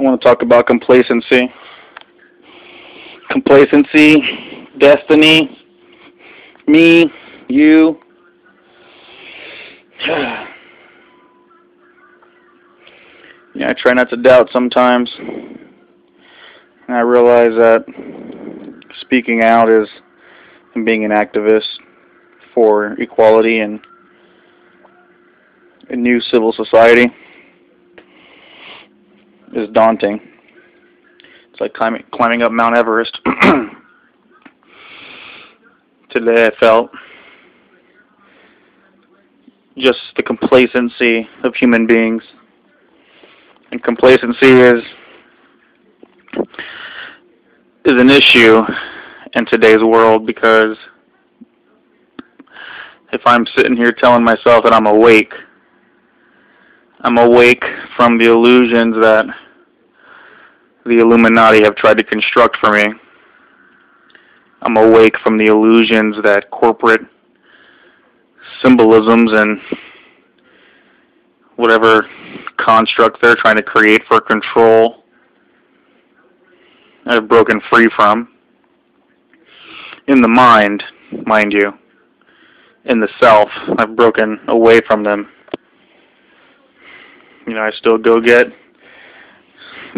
I want to talk about complacency. Complacency, destiny, me, you. Yeah, I try not to doubt sometimes. And I realize that speaking out is and being an activist for equality and a new civil society is daunting. It's like climbing up Mount Everest. Today I felt just the complacency of human beings. And complacency is an issue in today's world, because if I'm sitting here telling myself that I'm awake from the illusions that the Illuminati have tried to construct for me. I'm awake from the illusions that corporate symbolisms and whatever construct they're trying to create for control I've broken free from. In the mind you. In the self, I've broken away from them. You know, I still go get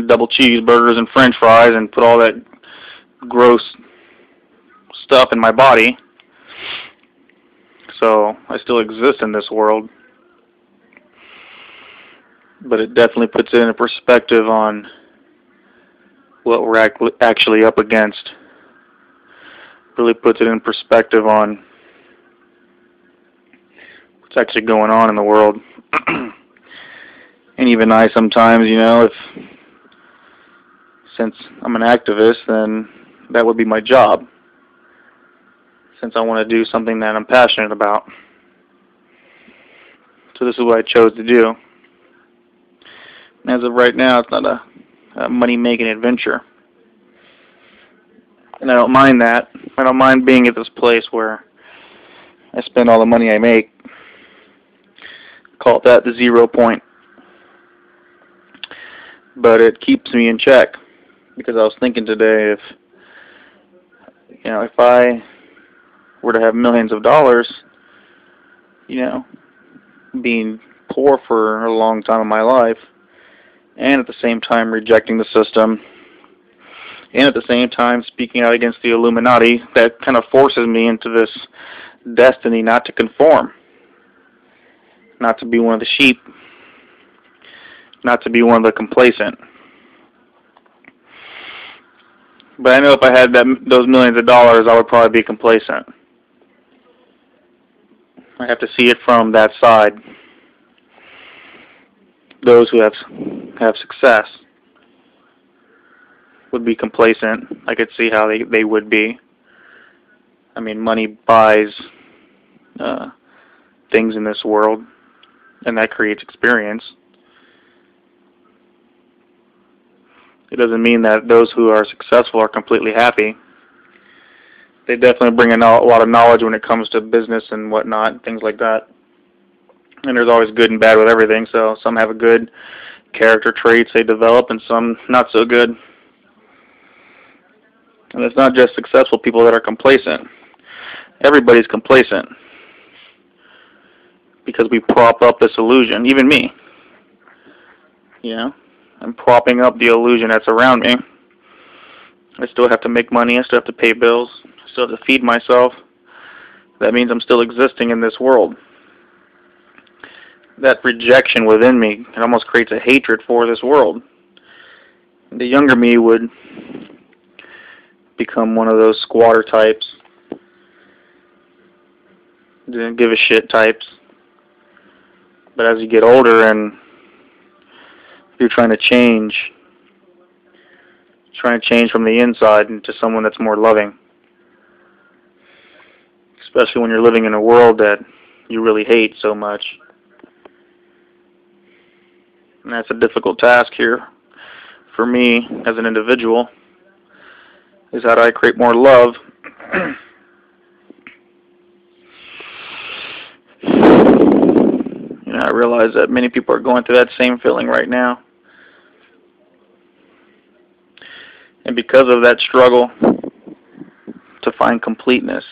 double cheeseburgers and french fries and put all that gross stuff in my body. So I still exist in this world. But it definitely puts it in a perspective on what we're actually up against. Really puts it in perspective on what's actually going on in the world. And even I sometimes, since I'm an activist, then that would be my job, since I want to do something that I'm passionate about. So this is what I chose to do. And as of right now, it's not a money-making adventure. And I don't mind that. I don't mind being at this place where I spend all the money I make. Call that the 0 point. But it keeps me in check, because I was thinking today, if I were to have millions of dollars, being poor for a long time in my life, and at the same time rejecting the system, and at the same time speaking out against the Illuminati, that kind of forces me into this destiny not to conform, not to be one of the sheep, not to be one of the complacent. But I know if I had those millions of dollars, I would probably be complacent. I have to see it from that side. Those who have success would be complacent. I could see how they would be. I mean, money buys things in this world, and that creates experience. It doesn't mean that those who are successful are completely happy. They definitely bring a lot of knowledge when it comes to business and whatnot, things like that. And there's always good and bad with everything, so some have a good character traits they develop, and some not so good. And it's not just successful people that are complacent. Everybody's complacent, because we prop up this illusion, even me. I'm propping up the illusion that's around me. I still have to make money, I still have to pay bills, I still have to feed myself. That means I'm still existing in this world. That rejection within me, it almost creates a hatred for this world. The younger me would become one of those squatter types, didn't give a shit types. But as you get older and you're trying to change from the inside into someone that's more loving, especially when you're living in a world that you really hate so much. And that's a difficult task here for me as an individual, is how do I create more love. I realize that many people are going through that same feeling right now. And because of that struggle to find completeness,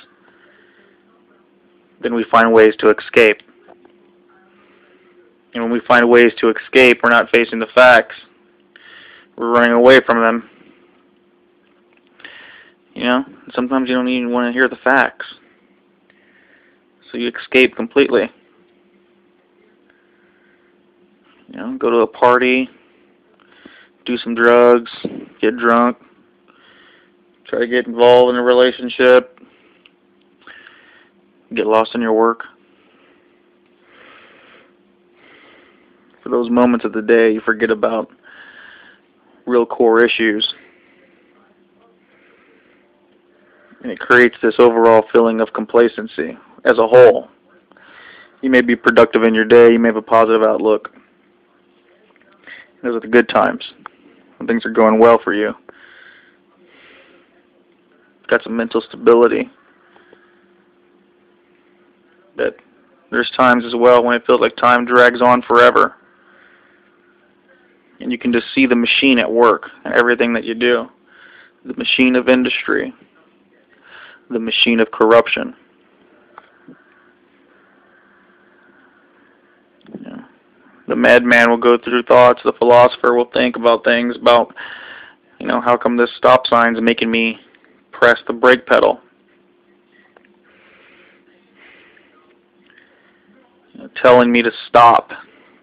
then we find ways to escape. And when we find ways to escape, we're not facing the facts. We're running away from them. You know, sometimes you don't even want to hear the facts. So you escape completely. You know, go to a party, do some drugs, get drunk, try to get involved in a relationship, get lost in your work. For those moments of the day, you forget about real core issues. And it creates this overall feeling of complacency as a whole. You may be productive in your day, you may have a positive outlook. Those are the good times, when things are going well for you. Got some mental stability. But there's times as well when it feels like time drags on forever. And you can just see the machine at work and everything that you do. The machine of industry. The machine of corruption. Yeah. The madman will go through thoughts. The philosopher will think about things about, you know, how come this stop sign's making me press the brake pedal? You know, telling me to stop,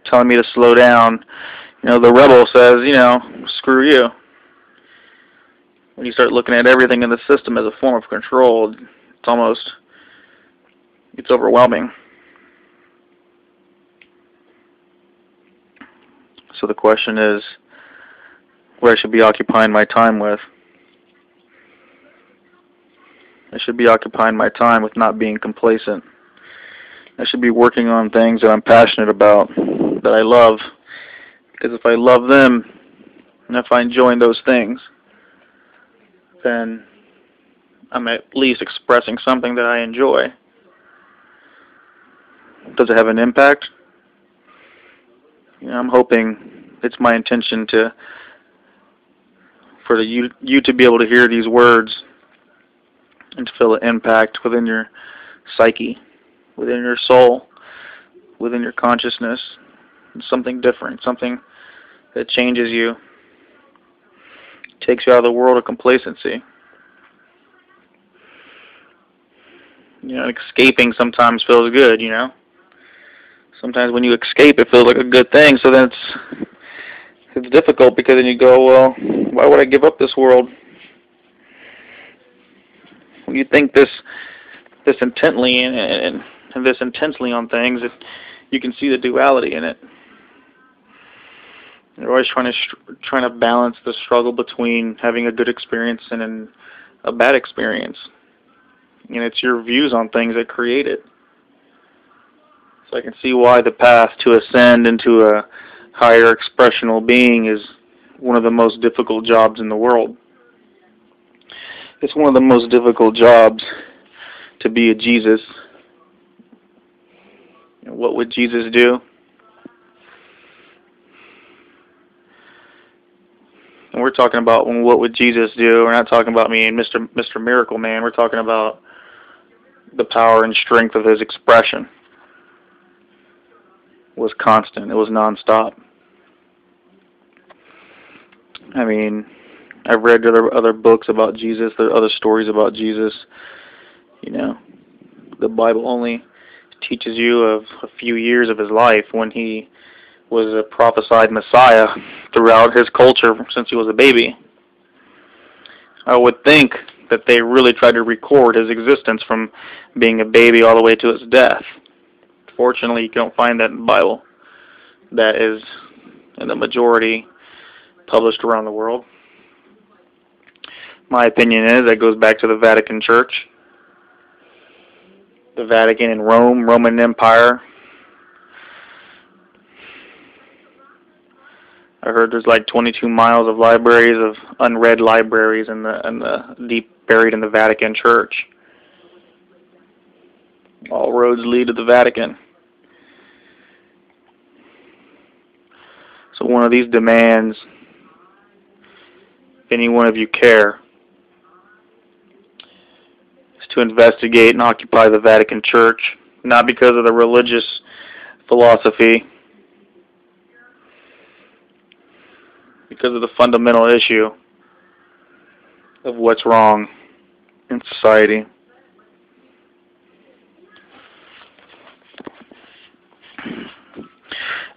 telling me to slow down. You know, the rebel says, you know, screw you. When you start looking at everything in the system as a form of control, it's overwhelming. So the question is, what I should be occupying my time with? I should be occupying my time with not being complacent. I should be working on things that I'm passionate about, that I love. Because if I love them, and if I enjoy those things, then I'm at least expressing something that I enjoy. Does it have an impact? You know, I'm hoping it's my intention for you to be able to hear these words and to feel an impact within your psyche, within your soul, within your consciousness. Something different, something that changes you, takes you out of the world of complacency. You know, escaping sometimes feels good, you know. Sometimes when you escape, it feels like a good thing. So then it's difficult because then you go, well, why would I give up this world? When you think this intently and this intensely on things, you can see the duality in it. You're always trying to balance the struggle between having a good experience and a bad experience. And it's your views on things that create it. So I can see why the path to ascend into a higher expressional being is one of the most difficult jobs in the world. It's one of the most difficult jobs to be a Jesus. What would Jesus do? And we're talking about what would Jesus do. We're not talking about me and Mr. Miracle Man. We're talking about the power and strength of his expression. It was constant. It was nonstop. I mean, I've read other books about Jesus. There are other stories about Jesus. You know, the Bible only teaches you of a few years of his life when he was a prophesied Messiah throughout his culture since he was a baby. I would think that they really tried to record his existence from being a baby all the way to his death. Fortunately, you don't find that in the Bible. That is in the majority published around the world. My opinion is that goes back to the Vatican Church. The Vatican in Rome, Roman Empire. I heard there's like 22 miles of libraries, of unread libraries in the deep buried in the Vatican Church. All roads lead to the Vatican. So one of these demands if any one of you care, is to investigate and occupy the Vatican Church, not because of the religious philosophy, because of the fundamental issue of what's wrong in society.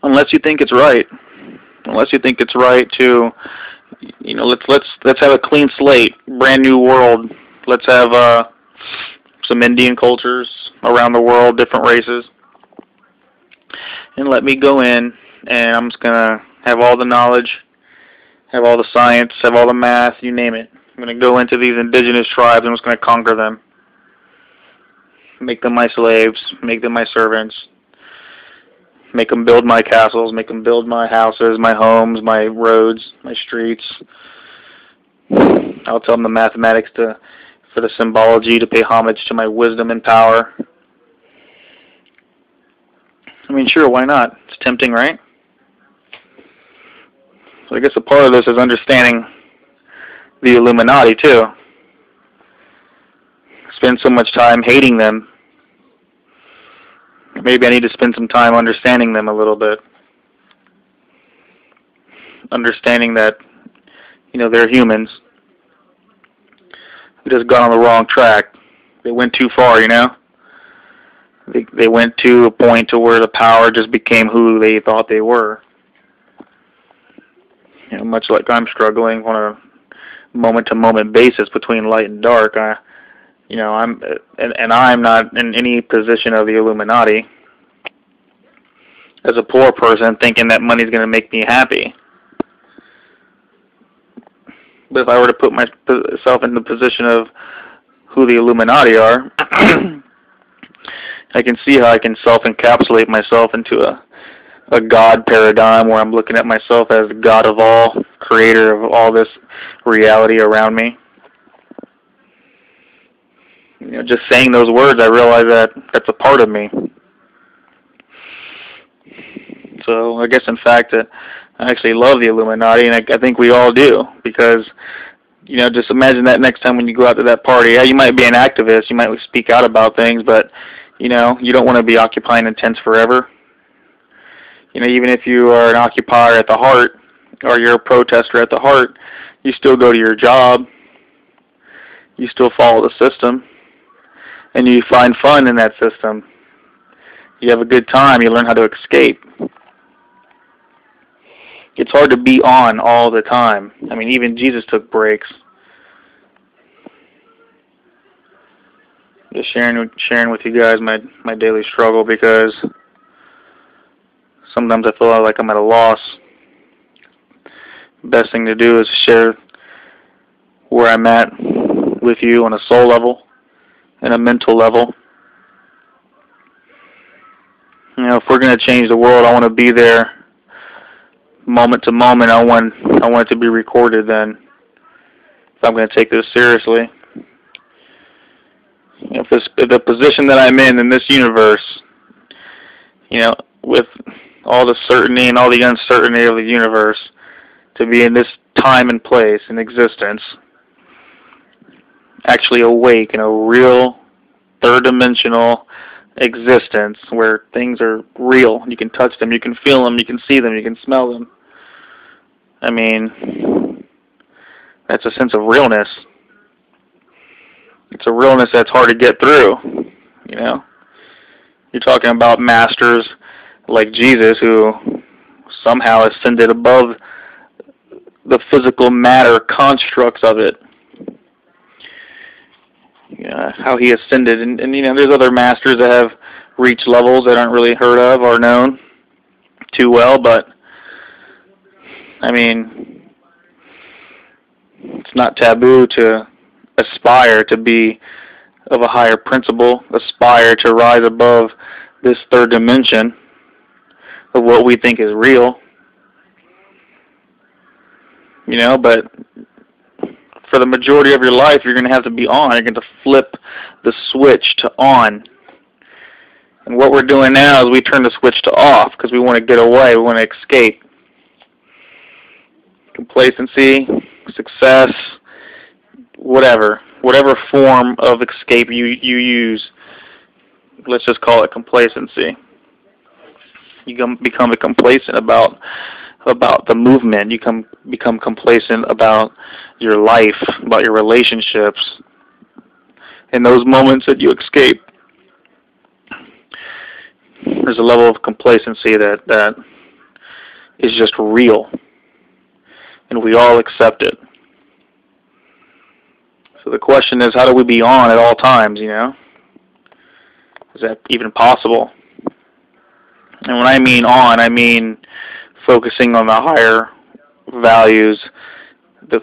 Unless you think it's right. Unless you think it's right to, let's have a clean slate, brand new world. Let's have some Indian cultures around the world, different races, and let me go in, and I'm just gonna have all the knowledge, have all the science, have all the math, you name it. I'm gonna go into these indigenous tribes. I'm just gonna conquer them, make them my slaves, make them my servants. Make them build my castles, make them build my houses, my homes, my roads, my streets. I'll tell them the mathematics for the symbology to pay homage to my wisdom and power. I mean, sure, why not? It's tempting, right? So I guess a part of this is understanding the Illuminati, too. Spend so much time hating them. Maybe I need to spend some time understanding them a little bit. Understanding that, they're humans who just got on the wrong track. They went too far, They went to a point to where the power just became who they thought they were. Much like I'm struggling on a moment-to-moment basis between light and dark. I'm not in any position of the Illuminati as a poor person thinking that money's going to make me happy. But if I were to put myself in the position of who the Illuminati are, I can see how I can self-encapsulate myself into a God paradigm where I'm looking at myself as the God of all, creator of all this reality around me. Just saying those words, I realize that that's a part of me. So I guess, in fact, I actually love the Illuminati, and I think we all do, because, just imagine that next time when you go out to that party. Yeah, you might be an activist, you might speak out about things, but, you don't want to be occupying in tents forever. Even if you are an occupier at the heart, or you're a protester at the heart, you still go to your job, you still follow the system. And you find fun in that system. You have a good time. You learn how to escape. It's hard to be on all the time. I mean, even Jesus took breaks. Just sharing with you guys my daily struggle, because sometimes I feel like I'm at a loss. The best thing to do is share where I'm at with you on a soul level and a mental level. If we're going to change the world, I want to be there moment to moment. I want it to be recorded then, if I'm going to take this seriously. If the position that I'm in this universe, with all the certainty and all the uncertainty of the universe, to be in this time and place in existence, actually awake in a real third-dimensional existence where things are real. You can touch them, you can feel them, you can see them, you can smell them. I mean, that's a sense of realness. It's a realness that's hard to get through, You're talking about masters like Jesus who somehow ascended above the physical matter constructs of it. How he ascended, and there's other masters that have reached levels that aren't really heard of or known too well, but I mean, it's not taboo to aspire to be of a higher principle, aspire to rise above this third dimension of what we think is real, but for the majority of your life, you're going to have to be on. You're going to flip the switch to on. And what we're doing now is we turn the switch to off because we want to get away. We want to escape. Complacency, success, whatever form of escape you use. Let's just call it complacency. You become complacent about the movement. You become complacent about your life, about your relationships. In those moments that you escape, there's a level of complacency that is just real, and we all accept it. So the question is, how do we be on at all times, you know? Is that even possible? And when I mean on, I mean focusing on the higher values,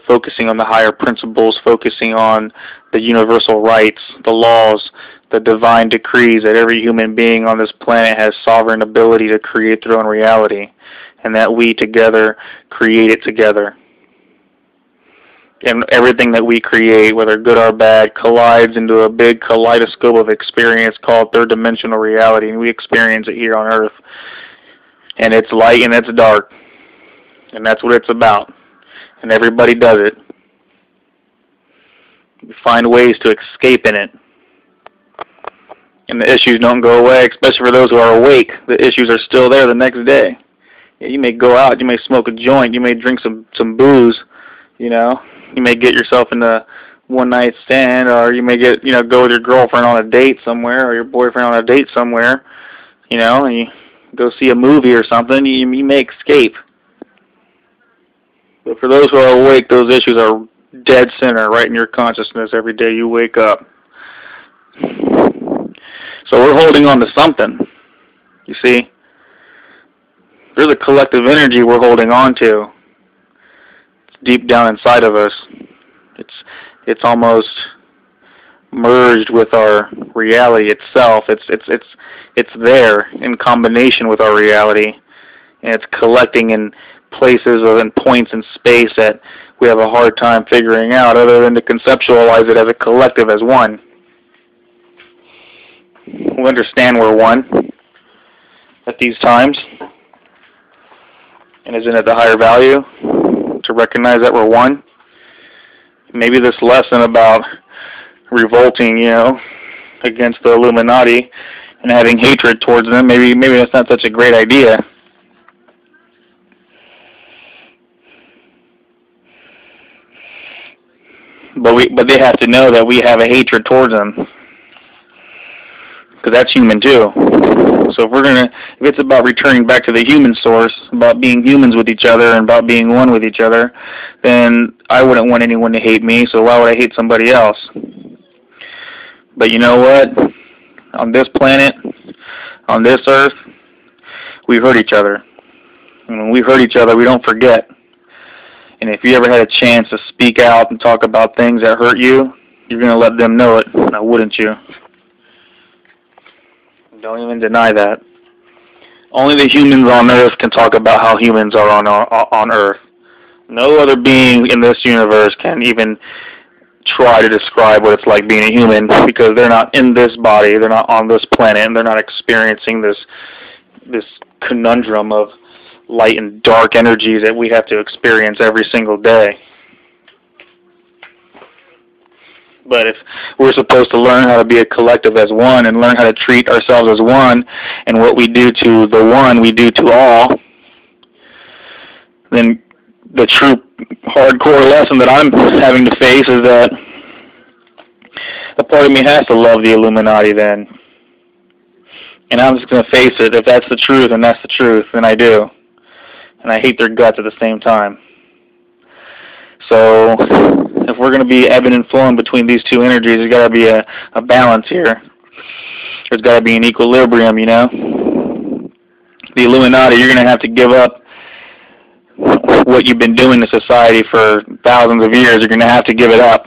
focusing on the higher principles, focusing on the universal rights, the laws, the divine decrees that every human being on this planet has sovereign ability to create their own reality, and that we together create it together. And everything that we create, whether good or bad, collides into a big kaleidoscope of experience called third-dimensional reality, and we experience it here on Earth. And it's light and it's dark, and that's what it's about. And everybody does it. We find ways to escape in it. And the issues don't go away, especially for those who are awake. The issues are still there the next day. Yeah, you may go out, you may smoke a joint, you may drink some booze, you know. You may get yourself in a one-night stand, or you may go with your girlfriend on a date somewhere, or your boyfriend on a date somewhere, you know, and you go see a movie or something. You may escape. But for those who are awake, those issues are dead center right in your consciousness every day you wake up. So we're holding on to something. You see, there's a collective energy we're holding on to. Deep down inside of us, it's almost merged with our reality itself. It's there in combination with our reality, and it's collecting in places and points in space that we have a hard time figuring out, other than to conceptualize it as a collective, as one. We understand we're one at these times, and isn't it the higher value to recognize that we're one? Maybe this lesson about revolting, you know, against the Illuminati and having hatred towards them, maybe that's not such a great idea. But they have to know that we have a hatred towards them, because that's human too. So if it's about returning back to the human source, about being humans with each other and about being one with each other, then I wouldn't want anyone to hate me, so why would I hate somebody else? But you know what? On this planet, on this earth, we hurt each other. And when we hurt each other, we don't forget. And if you ever had a chance to speak out and talk about things that hurt you, you're going to let them know it, now wouldn't you? Don't even deny that. Only the humans on Earth can talk about how humans are on Earth. No other being in this universe can even try to describe what it's like being a human, because they're not in this body, they're not on this planet, and they're not experiencing this conundrum of light and dark energies that we have to experience every single day. But if we're supposed to learn how to be a collective as one, and learn how to treat ourselves as one, and what we do to the one, we do to all, then the true hardcore lesson that I'm having to face is that a part of me has to love the Illuminati then. And I'm just going to face it. If that's the truth, and that's the truth, then I do. And I hate their guts at the same time. So if we're going to be ebbing and flowing between these two energies, there's got to be a balance here. There's got to be an equilibrium, you know. The Illuminati, you're going to have to give up what you've been doing to society for thousands of years. You're going to have to give it up,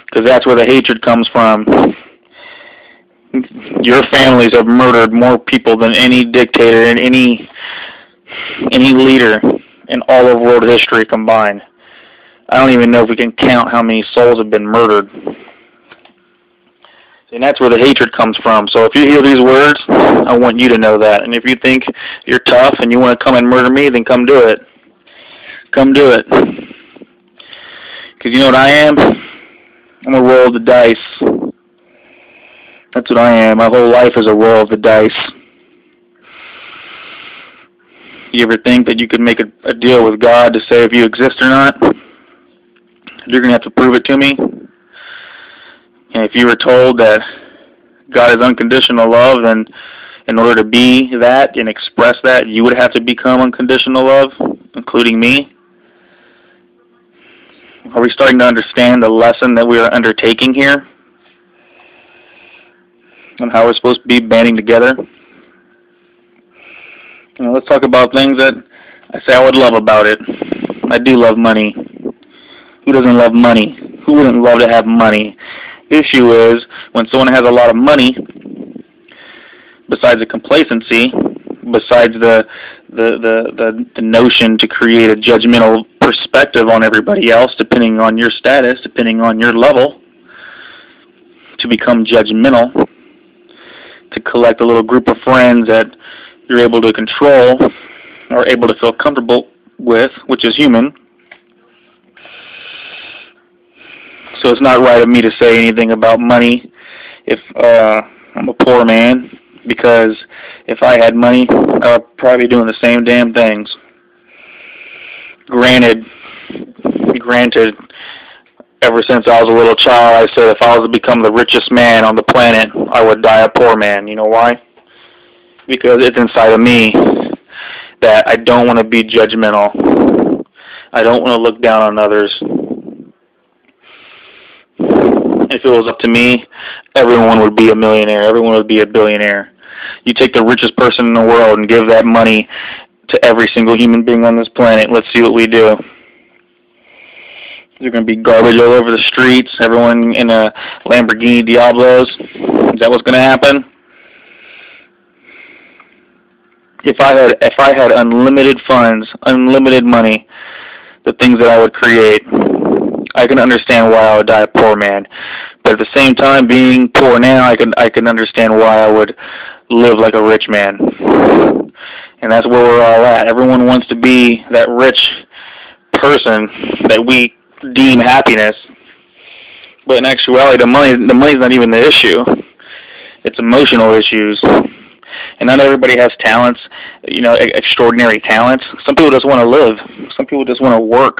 because that's where the hatred comes from. Your families have murdered more people than any dictator and any leader in all of world history combined. I don't even know if we can count how many souls have been murdered. And that's where the hatred comes from. So if you hear these words, I want you to know that. And if you think you're tough and you want to come and murder me, then come do it. Come do it. Because you know what I am? I'm a roll of the dice. That's what I am. My whole life is a roll of the dice. You ever think that you could make a deal with God to say if you exist or not? You're going to have to prove it to me. And if you were told that God is unconditional love, then in order to be that and express that, you would have to become unconditional love, including me. Are we starting to understand the lesson that we are undertaking here? And how we're supposed to be banding together? Let's talk about things that I say I would love about it. I do love money. Who doesn't love money? Who wouldn't love to have money? Issue is, when someone has a lot of money, besides the complacency, besides the notion to create a judgmental perspective on everybody else, depending on your status, depending on your level, to become judgmental, to collect a little group of friends that you're able to control or able to feel comfortable with, which is human. So it's not right of me to say anything about money if I'm a poor man, because if I had money, I would probably be doing the same damn things. Granted, ever since I was a little child, I said if I was to become the richest man on the planet, I would die a poor man. You know why? Because it's inside of me that I don't want to be judgmental. I don't want to look down on others. If it was up to me, everyone would be a millionaire. Everyone would be a billionaire. You take the richest person in the world and give that money to every single human being on this planet. Let's see what we do. There's going to be garbage all over the streets. Everyone in a Lamborghini Diablos. Is that what's going to happen? If I had unlimited funds, unlimited money, the things that I would create, I can understand why I would die a poor man. But at the same time, being poor now, I can understand why I would live like a rich man. And that's where we're all at. Everyone wants to be that rich person that we deem happiness. But in actuality, the money's not even the issue. It's emotional issues. And not everybody has talents, extraordinary talents. Some people just want to live. Some people just want to work.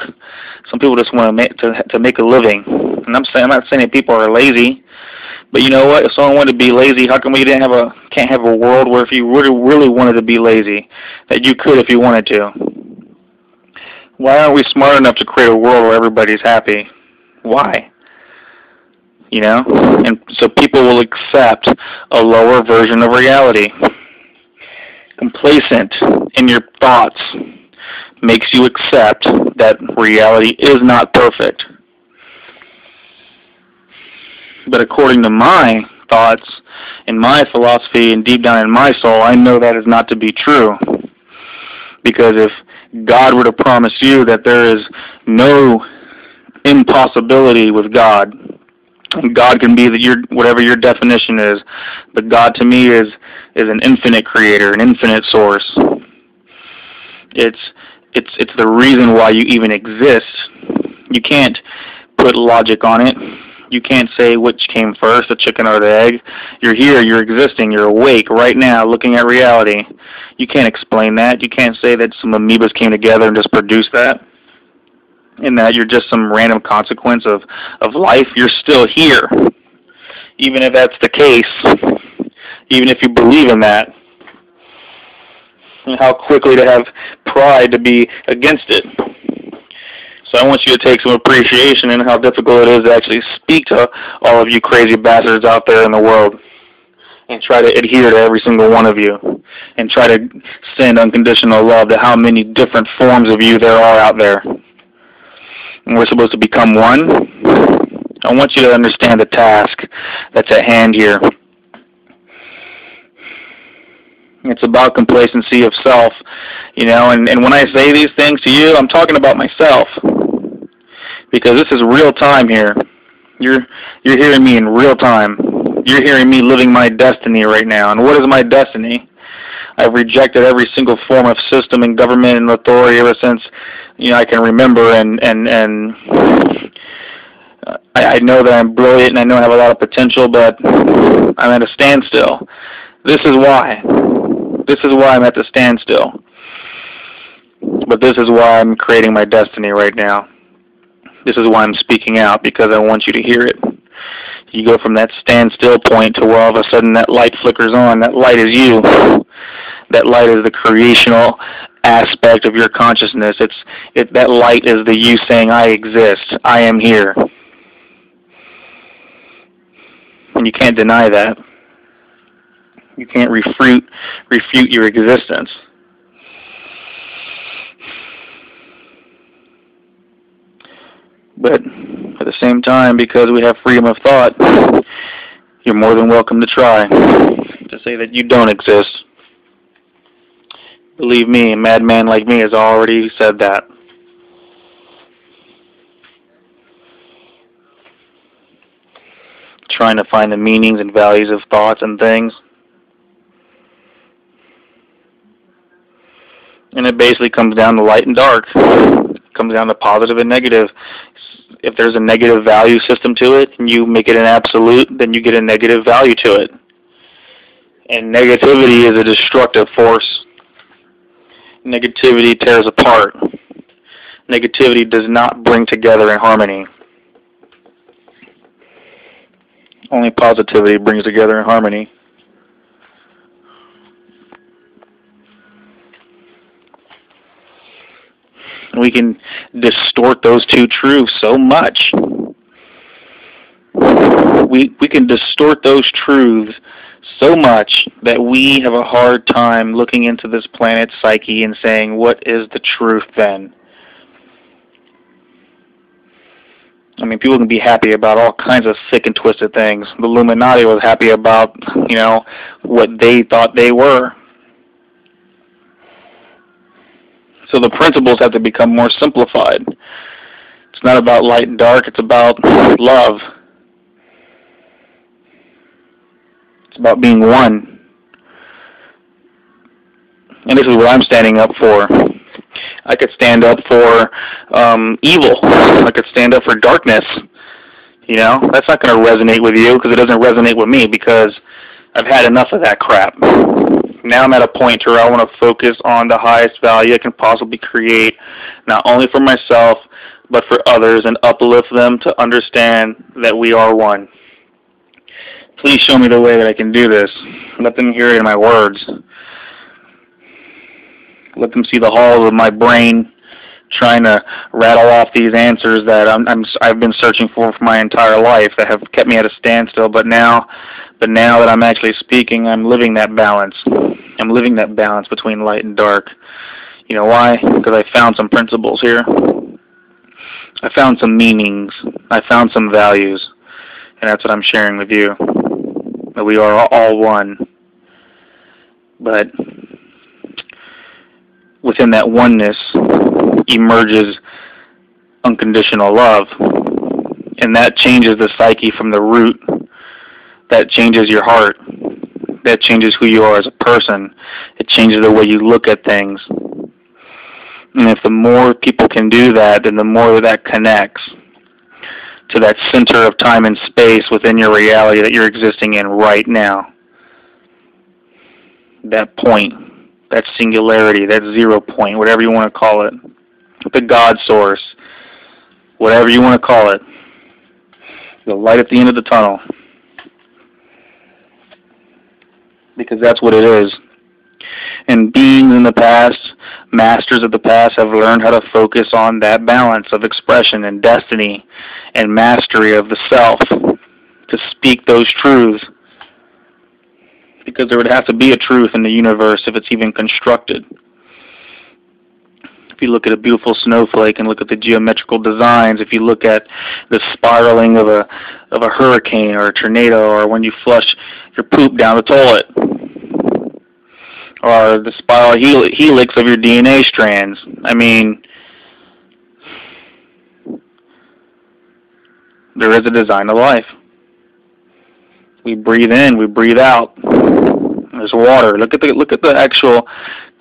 Some people just want to make a living. And I'm not saying that people are lazy, but you know what? If someone wanted to be lazy, how come we can't have a world where if you really wanted to be lazy, that you could if you wanted to? Why aren't we smart enough to create a world where everybody's happy? Why? And so people will accept a lower version of reality. Complacent in your thoughts makes you accept that reality is not perfect. But according to my thoughts and my philosophy and deep down in my soul, I know that is not to be true. Because if God were to promise you that there is no impossibility with God, and God can be whatever your definition is, but God to me is an infinite creator, an infinite source. It's the reason why you even exist. You can't put logic on it. You can't say which came first, the chicken or the egg. You're here, you're existing, you're awake right now looking at reality. You can't explain that. You can't say that some amoebas came together and just produced that, and that you're just some random consequence of life. You're still here. Even if that's the case, even if you believe in that, and how quickly to have pride to be against it. So I want you to take some appreciation in how difficult it is to actually speak to all of you crazy bastards out there in the world, and try to adhere to every single one of you, and try to send unconditional love to how many different forms of you there are out there. And we're supposed to become one. I want you to understand the task that's at hand here. It's about complacency of self, and when I say these things to you, I'm talking about myself. Because this is real time here. You're hearing me in real time. You're hearing me living my destiny right now. And what is my destiny? I've rejected every single form of system and government and authority ever since I can remember, and I know that I'm brilliant and I know I have a lot of potential, but I'm at a standstill. This is why. This is why I'm at the standstill. But this is why I'm creating my destiny right now. This is why I'm speaking out, because I want you to hear it. You go from that standstill point to where all of a sudden that light flickers on. That light is you. That light is the creational aspect of your consciousness. That light is the you saying, I exist. I am here. And you can't deny that. You can't refute your existence. But at the same time, because we have freedom of thought, you're more than welcome to try to say that you don't exist. Believe me, a madman like me has already said that. Trying to find the meanings and values of thoughts and things. And it basically comes down to light and dark. It comes down to positive and negative. If there's a negative value system to it, and you make it an absolute, then you get a negative value to it. And negativity is a destructive force. Negativity tears apart. Negativity does not bring together in harmony. Only positivity brings together in harmony. We can distort those two truths so much. We can distort those truths so much that we have a hard time looking into this planet's psyche and saying, what is the truth then? I mean, people can be happy about all kinds of sick and twisted things. The Illuminati was happy about, what they thought they were. So the principles have to become more simplified. It's not about light and dark, it's about love. It's about being one. And this is what I'm standing up for. I could stand up for evil. I could stand up for darkness. That's not going to resonate with you because it doesn't resonate with me because I've had enough of that crap. Now I'm at a point where I want to focus on the highest value I can possibly create, not only for myself, but for others, and uplift them to understand that we are one. Please show me the way that I can do this. Let them hear it in my words. Let them see the halls of my brain trying to rattle off these answers that I've been searching for my entire life that have kept me at a standstill. But now that I'm actually speaking, I'm living that balance. I'm living that balance between light and dark. You know why? Because I found some principles here. I found some meanings. I found some values. And that's what I'm sharing with you. That we are all one. But within that oneness emerges unconditional love. And that changes the psyche from the root. That changes your heart. That changes who you are as a person. It changes the way you look at things. And if the more people can do that, then the more that connects to that center of time and space within your reality that you're existing in right now. That point, that singularity, that 0 point, whatever you want to call it. The God source, whatever you want to call it. The light at the end of the tunnel. Because that's what it is. And beings in the past, masters of the past, have learned how to focus on that balance of expression and destiny and mastery of the self to speak those truths. Because there would have to be a truth in the universe if it's even constructed. If you look at a beautiful snowflake and look at the geometrical designs, if you look at the spiraling of a hurricane or a tornado, or when you flush your poop down the toilet, or the spiral helix of your DNA strands. I mean, there is a design to life. We breathe in, we breathe out. There's water. Look at the actual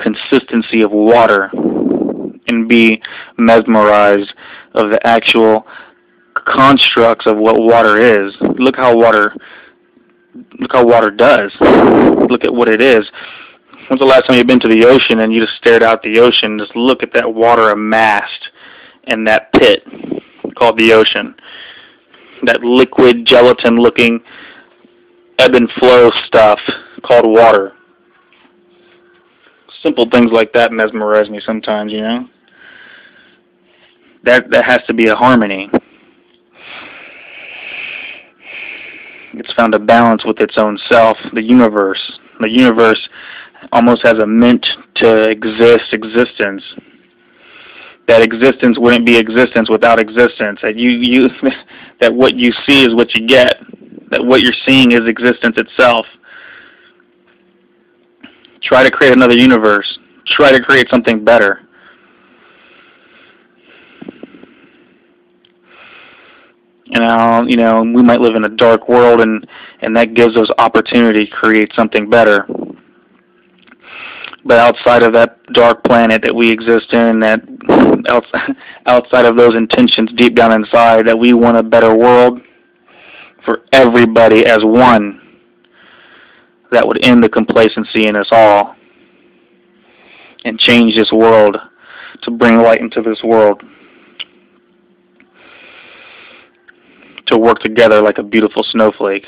consistency of water, and be mesmerized of the actual constructs of what water is. Look how water does. Look at what it is. When's the last time you've been to the ocean and you just stared out the ocean? Just look at that water amassed in that pit called the ocean. That liquid, gelatin-looking ebb and flow stuff called water. Simple things like that mesmerize me sometimes, you know. That has to be a harmony. It's found a balance with its own self, the universe. The universe almost has a meant to existence. That existence wouldn't be existence without existence. That that what you see is what you get. That what you're seeing is existence itself. Try to create another universe. Try to create something better. You know, we might live in a dark world, and that gives us opportunity to create something better. But outside of that dark planet that we exist in, that outside of those intentions deep down inside, that we want a better world for everybody as one, that would end the complacency in us all and change this world to bring light into this world, to work together like a beautiful snowflake.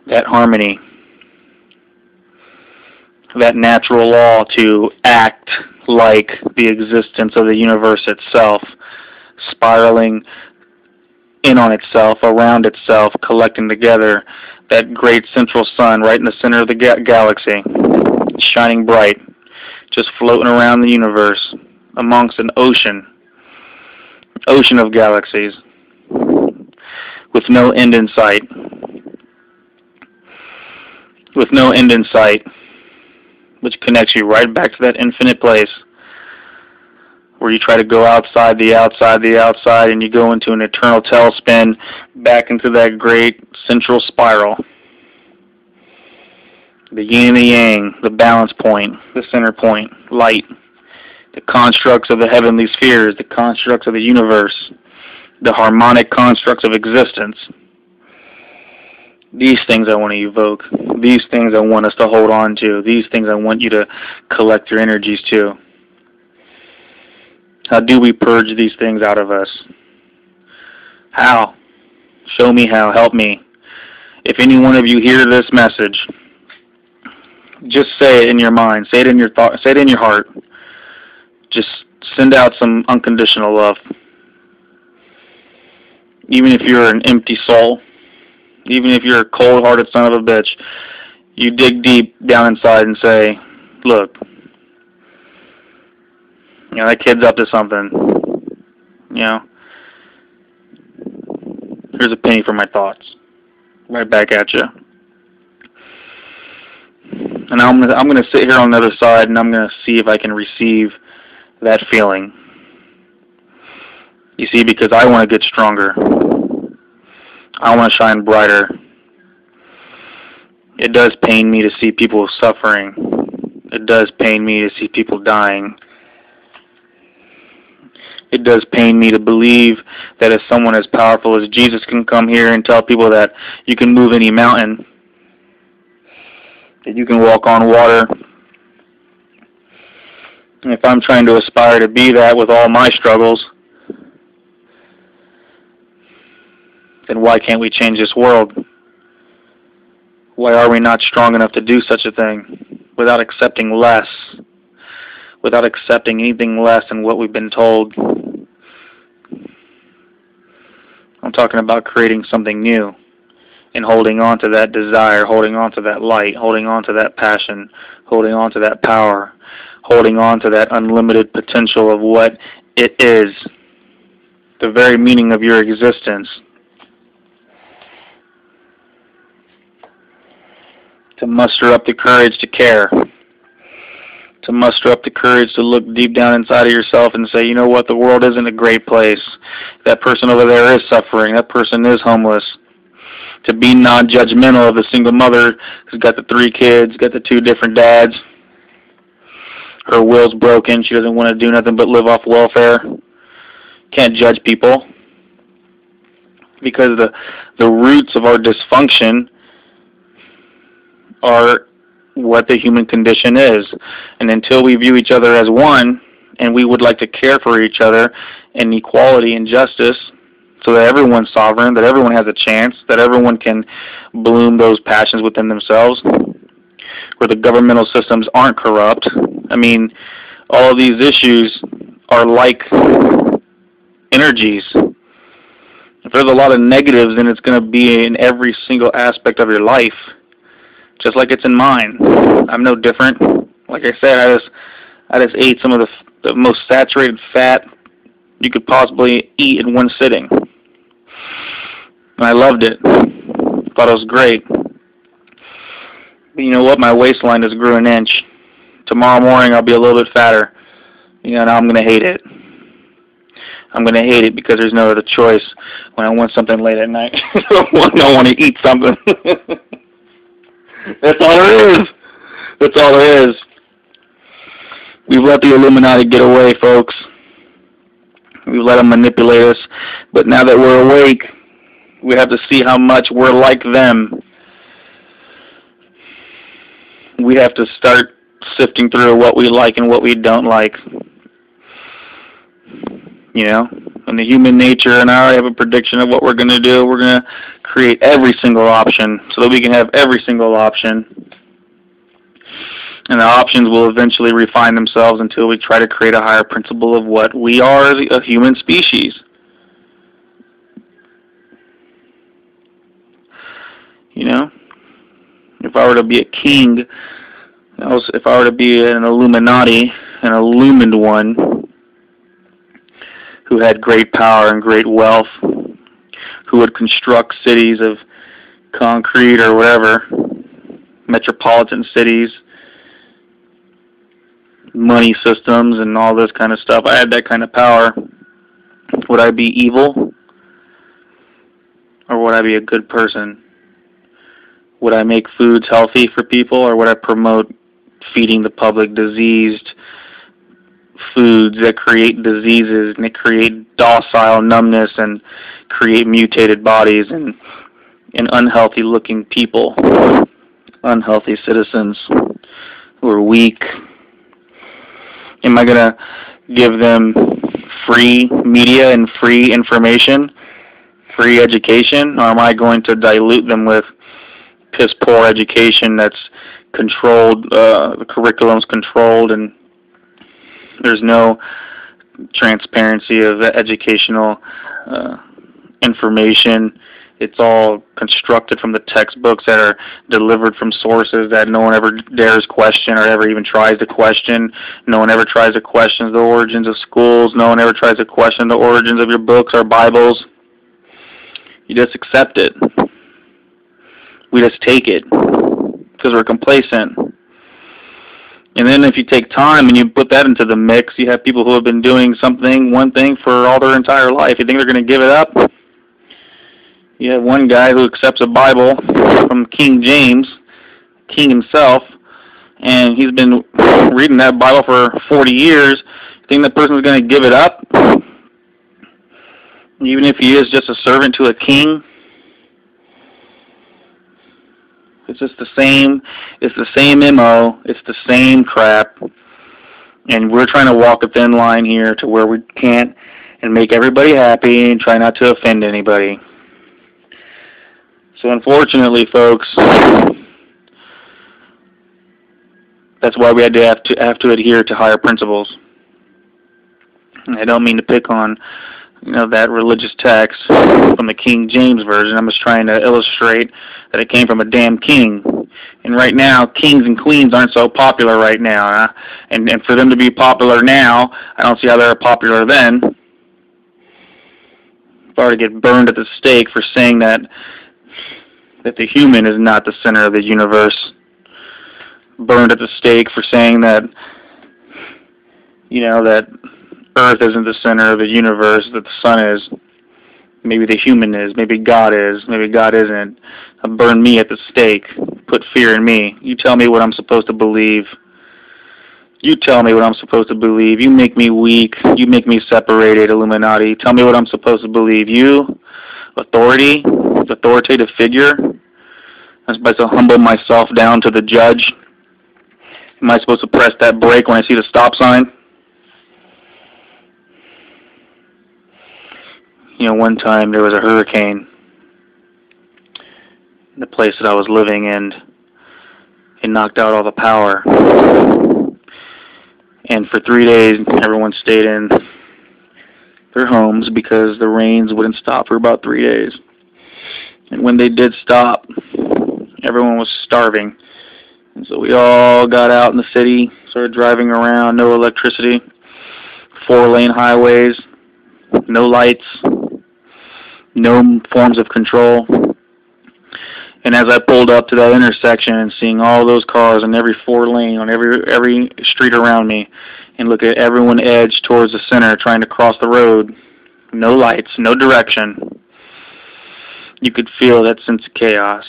That harmony, that natural law to act like the existence of the universe itself, spiraling in on itself, around itself, collecting together, that great central sun right in the center of the galaxy, shining bright, just floating around the universe amongst an ocean of galaxies with no end in sight. With no end in sight, which connects you right back to that infinite place where you try to go outside the outside, and you go into an eternal tailspin back into that great central spiral. The yin and the yang, the balance point, the center point, light, the constructs of the heavenly spheres, the constructs of the universe, the harmonic constructs of existence. These things I want to evoke. These things I want us to hold on to. These things I want you to collect your energies to. How do we purge these things out of us? How? Show me how. Help me. If any one of you hear this message, just say it in your mind. Say it in your thought. Say it in your heart. Just send out some unconditional love. Even if you're an empty soul, even if you're a cold-hearted son of a bitch, you dig deep down inside and say, look, you know, that kid's up to something. You know, here's a penny for my thoughts. Right back at you. And I'm gonna sit here on the other side, and I'm gonna see if I can receive that feeling. You see, because I want to get stronger. I want to shine brighter. It does pain me to see people suffering. It does pain me to see people dying. It does pain me to believe that if someone as powerful as Jesus can come here and tell people that you can move any mountain, that you can walk on water, and if I'm trying to aspire to be that with all my struggles, then why can't we change this world? Why are we not strong enough to do such a thing without accepting less, without accepting anything less than what we've been told? I'm talking about creating something new and holding on to that desire, holding on to that light, holding on to that passion, holding on to that power, holding on to that unlimited potential of what it is, the very meaning of your existence. To muster up the courage to care, to muster up the courage to look deep down inside of yourself and say, you know what, the world isn't a great place. That person over there is suffering. That person is homeless. To be non-judgmental of the single mother who's got the 3 kids, got the 2 different dads. her will's broken. She doesn't want to do nothing but live off welfare. Can't judge people, because the roots of our dysfunction are what the human condition is. And until we view each other as one, and we would like to care for each other in equality and justice, so that everyone's sovereign, that everyone has a chance, that everyone can bloom those passions within themselves, where the governmental systems aren't corrupt. I mean, all of these issues are like energies. If there's a lot of negatives, then it's going to be in every single aspect of your life, just like it's in mine. I'm no different. Like I said, I just ate some of the most saturated fat you could possibly eat in one sitting. And I loved it. Thought it was great. But you know what? My waistline just grew an inch. Tomorrow morning I'll be a little bit fatter. Now I'm going to hate it. I'm going to hate it because there's no other choice when I want something late at night. I don't want to eat something. That's all there is. That's all there is. We've let the Illuminati get away, folks. We've let them manipulate us. But now that we're awake, we have to see how much we're like them. We have to start sifting through what we like and what we don't like. And the human nature, and I already have a prediction of what we're going to do. We're going to create every single option so that we can have every single option. And the options will eventually refine themselves until we try to create a higher principle of what we are, a human species. If I were to be a king, if I were to be an Illuminati, an illumined one, who had great power and great wealth, who would construct cities of concrete or whatever, metropolitan cities, money systems and all this kind of stuff. I had that kind of power. Would I be evil? Or would I be a good person? Would I make foods healthy for people, or would I promote feeding the public diseased foods that create diseases and that create docile numbness and create mutated bodies and unhealthy looking people, unhealthy citizens who are weak? Am I going to give them free media and free information, free education, or am I going to dilute them with piss poor education that's controlled, the curriculum's controlled, and there's no transparency of educational information? It's all constructed from the textbooks that are delivered from sources that no one ever dares question or ever even tries to question. No one ever tries to question the origins of schools. No one ever tries to question the origins of your books or Bibles. You just accept it. We just take it because we're complacent. And then if you take time and you put that into the mix, you have people who have been doing one thing for all their entire life. You think they're going to give it up? You have one guy who accepts a Bible from King James, King himself, and he's been reading that Bible for 40 years. You think that person's going to give it up? Even if he is just a servant to a king? It's just the same MO, it's the same crap, and we're trying to walk a thin line here to where we can't and make everybody happy and try not to offend anybody. So unfortunately, folks, that's why we have to adhere to higher principles. And I don't mean to pick on that religious text from the King James Version. I'm just trying to illustrate that it came from a damn king. And right now, kings and queens aren't so popular right now. And for them to be popular now, I don't see how they were popular then. If I were to get burned at the stake for saying that the human is not the center of the universe, burned at the stake for saying that, that Earth isn't the center of the universe, that the sun is. Maybe the human is. Maybe God is. Maybe God isn't. Burn me at the stake. Put fear in me. You tell me what I'm supposed to believe. You tell me what I'm supposed to believe. You make me weak. You make me separated, Illuminati. Tell me what I'm supposed to believe. You, authoritative figure, I'm supposed to humble myself down to the judge. Am I supposed to press that brake when I see the stop sign? You know, one time there was a hurricane in the place that I was living, and it knocked out all the power. And for 3 days, everyone stayed in their homes because the rains wouldn't stop for about 3 days. And when they did stop, everyone was starving. And so we all got out in the city, started driving around, no electricity, 4-lane highways, no lights, no forms of control. And as I pulled up to that intersection and seeing all those cars on every 4-lane, on every street around me, and look at everyone edge towards the center trying to cross the road, no lights, no direction, you could feel that sense of chaos.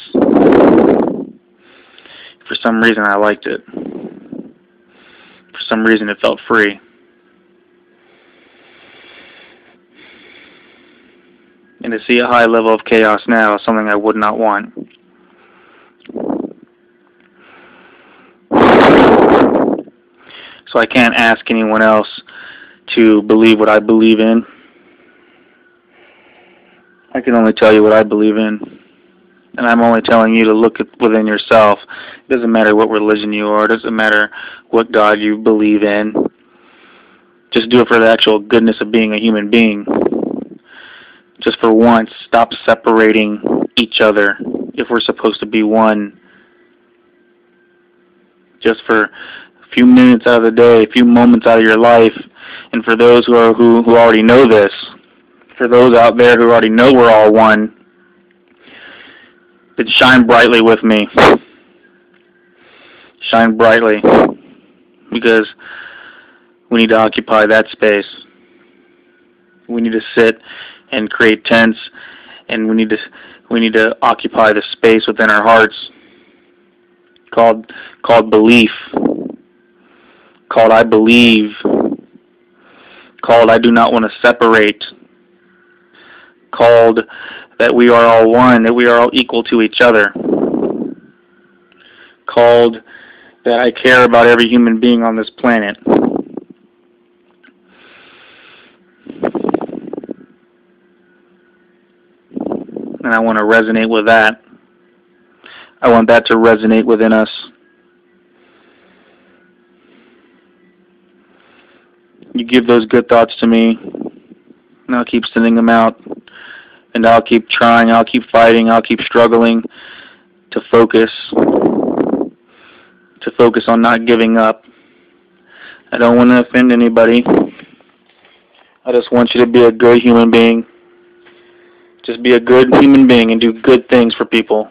For some reason, I liked it. For some reason, it felt free. And to see a high level of chaos now is something I would not want. So I can't ask anyone else to believe what I believe in. I can only tell you what I believe in. And I'm only telling you to look within yourself. It doesn't matter what religion you are. It doesn't matter what God you believe in. Just do it for the actual goodness of being a human being. Just for once, stop separating each other if we're supposed to be one. Just for a few minutes out of the day, a few moments out of your life. And for those who already know this, for those out there who already know we're all one, then shine brightly with me. Shine brightly. Because we need to occupy that space. We need to sit and create tents, and we need to occupy the space within our hearts called belief, called I believe, called I do not want to separate, called that we are all one, that we are all equal to each other, called that I care about every human being on this planet. And I want to resonate with that. I want that to resonate within us. You give those good thoughts to me, and I'll keep sending them out. And I'll keep trying, I'll keep fighting, I'll keep struggling to focus on not giving up. I don't want to offend anybody. I just want you to be a good human being. Just be a good human being and do good things for people.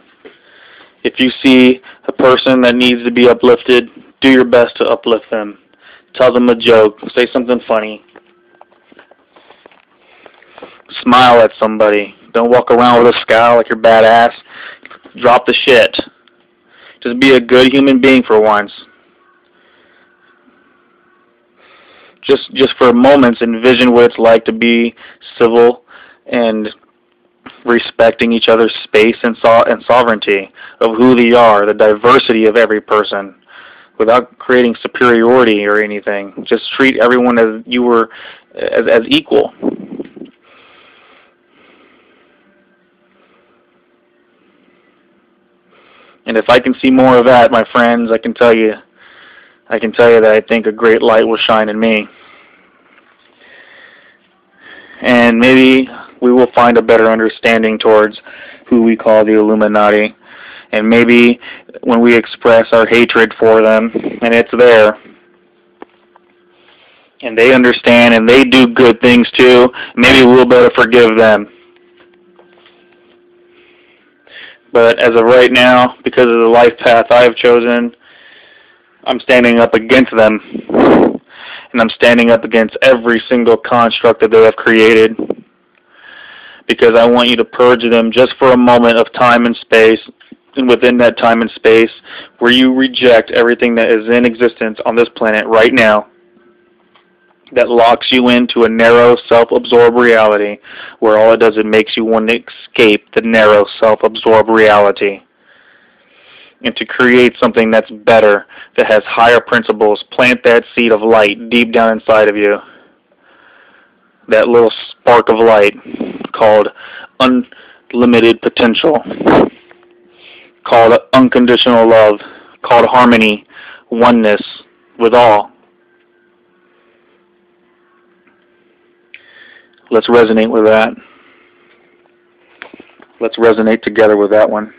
If you see a person that needs to be uplifted, do your best to uplift them. Tell them a joke. Say something funny. Smile at somebody. Don't walk around with a scowl like you're badass. Drop the shit. Just be a good human being for once. Just for moments, envision what it's like to be civil and respecting each other's space and sovereignty of who they are, the diversity of every person, without creating superiority or anything. Just treat everyone as you were as equal. And if I can see more of that, my friends, I can tell you that I think a great light will shine in me. And maybe we will find a better understanding towards who we call the Illuminati. And maybe when we express our hatred for them, and it's there, and they understand and they do good things too, maybe we'll be able to forgive them. But as of right now, because of the life path I've chosen, I'm standing up against them. And I'm standing up against every single construct that they have created. Because I want you to purge them just for a moment of time and space and within that time and space where you reject everything that is in existence on this planet right now, that locks you into a narrow, self-absorbed reality where all it does is makes you want to escape the narrow, self-absorbed reality and to create something that's better, that has higher principles. Plant that seed of light deep down inside of you, that little spark of light called unlimited potential, called unconditional love, called harmony, oneness with all. Let's resonate with that. Let's resonate together with that one.